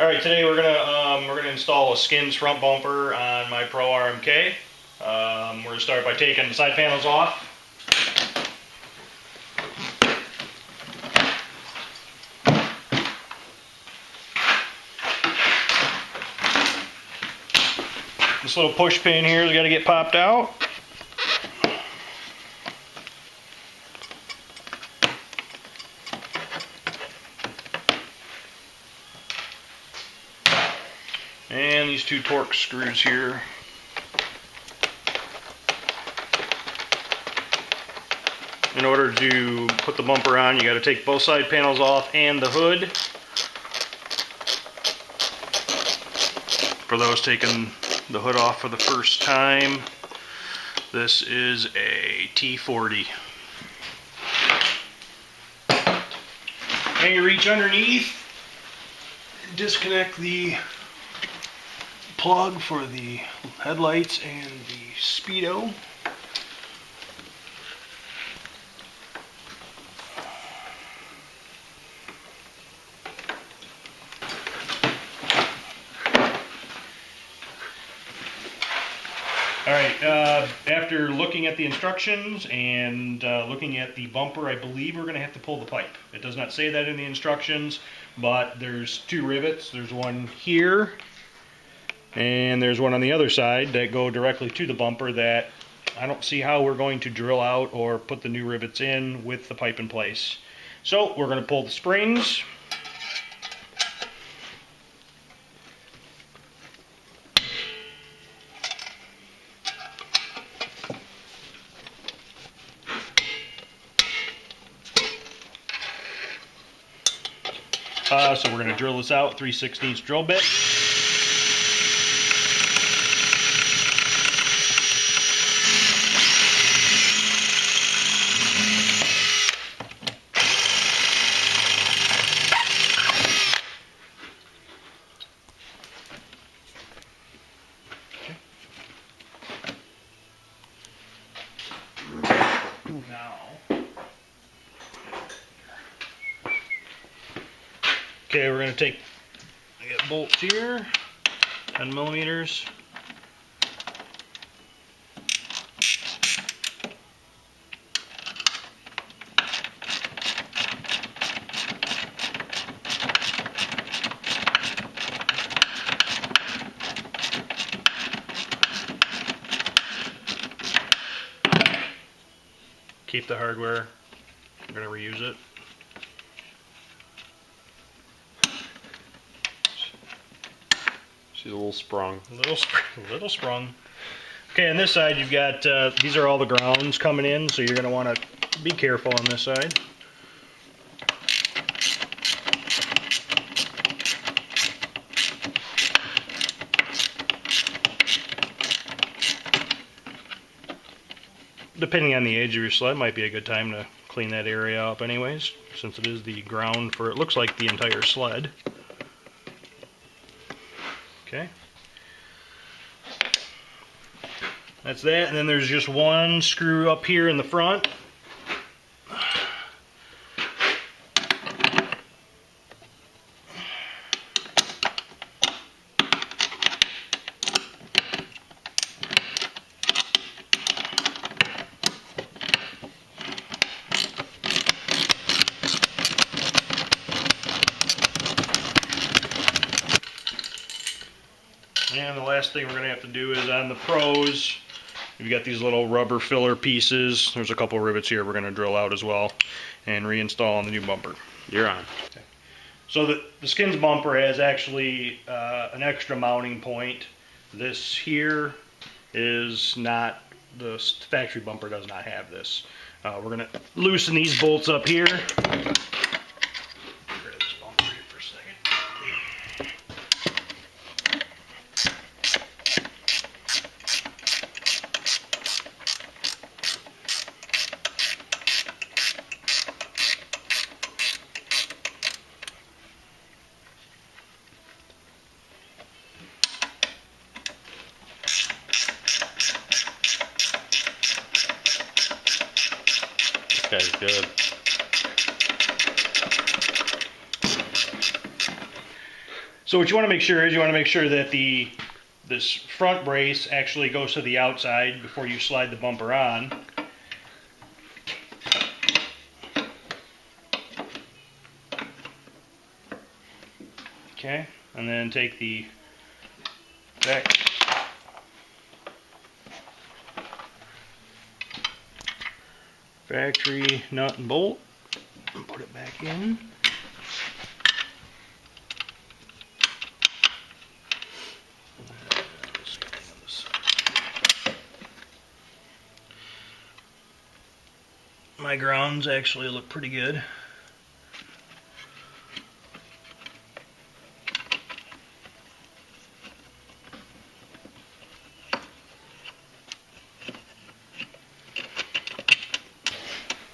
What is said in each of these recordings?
All right, today we're gonna install a Skinz front bumper on my Pro RMK. We're gonna start by taking the side panels off. This little push pin here has got to get popped out. And these two Torx screws here. In order to put the bumper on, you got to take both side panels off and the hood. For those taking the hood off for the first time, this is a T40. And you reach underneath, disconnect the plug for the headlights and the speedo. Alright, after looking at the instructions and looking at the bumper, I believe we're going to have to pull the pipe. It does not say that in the instructions, but there's two rivets. There's one here, and there's one on the other side that go directly to the bumper that I don't see how we're going to drill out or put the new rivets in with the pipe in place. So we're going to pull the springs. So we're going to drill this out, 3/16 drill bit. Okay, we're going to take, I got bolts here, 10 millimeters. Keep the hardware, we're going to reuse it. She's a little sprung. Little sprung. Okay, on this side you've got, these are all the grounds coming in, so you're going to want to be careful on this side. Depending on the age of your sled, might be a good time to clean that area up anyways, since it is the ground for, it looks like the entire sled. Okay. That's that, and then there's just one screw up here in the front. And the last thing we're going to have to do is on the Pros, you've got these little rubber filler pieces. There's a couple rivets here we're going to drill out as well and reinstall on the new bumper. You're on. Okay. So the Skinz bumper has actually an extra mounting point. This here is not, the factory bumper does not have this. We're going to loosen these bolts up here. guy's good. So what you want to make sure is you want to make sure that this front brace actually goes to the outside before you slide the bumper on. Okay, and then take the back factory nut and bolt and put it back in. My grounds actually look pretty good.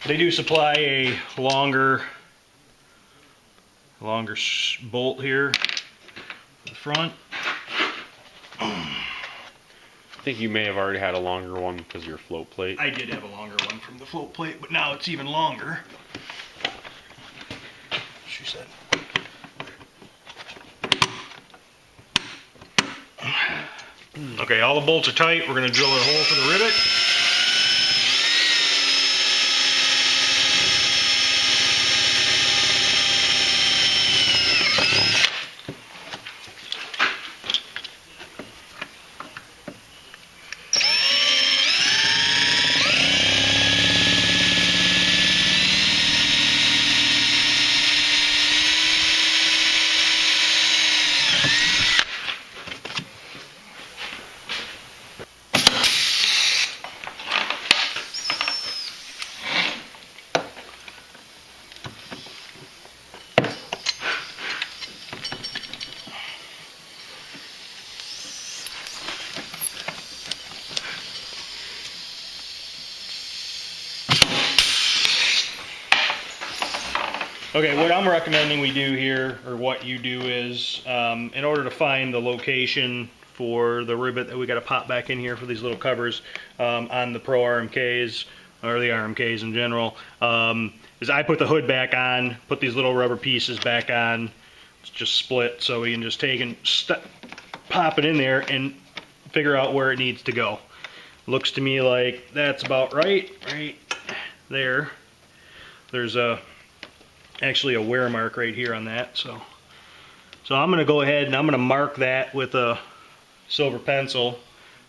They do supply a longer bolt here for the front. I think you may have already had a longer one because of your float plate. I did have a longer one from the float plate, but now it's even longer. She said. Okay, all the bolts are tight. We're going to drill a hole for the rivet. Okay, what I'm recommending we do here, or what you do is, in order to find the location for the rivet that we got to pop back in here for these little covers on the Pro RMKs, or the RMKs in general, is I put the hood back on, put these little rubber pieces back on, it's just split, so we can just take and pop it in there and figure out where it needs to go. Looks to me like that's about right there. There's actually a wear mark right here on that, so I'm going to go ahead and I'm going to mark that with a silver pencil,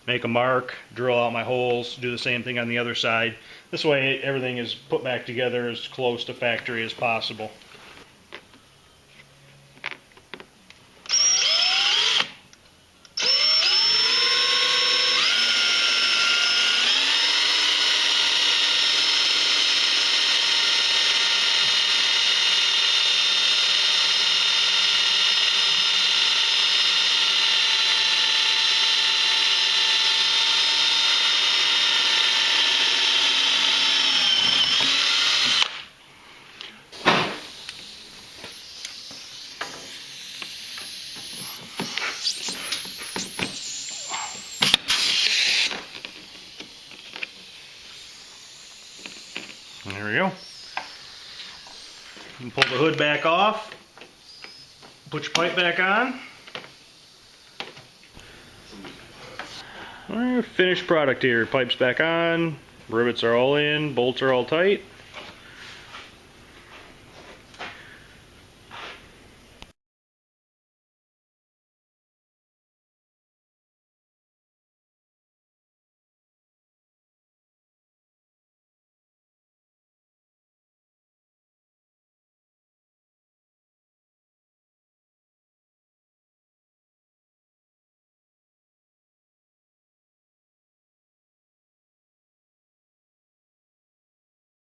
make a mark, drill out my holes, do the same thing on the other side. This way everything is put back together as close to factory as possible. There we go. You can pull the hood back off, put your pipe back on. All right, finished product here. Pipes back on, rivets are all in, bolts are all tight.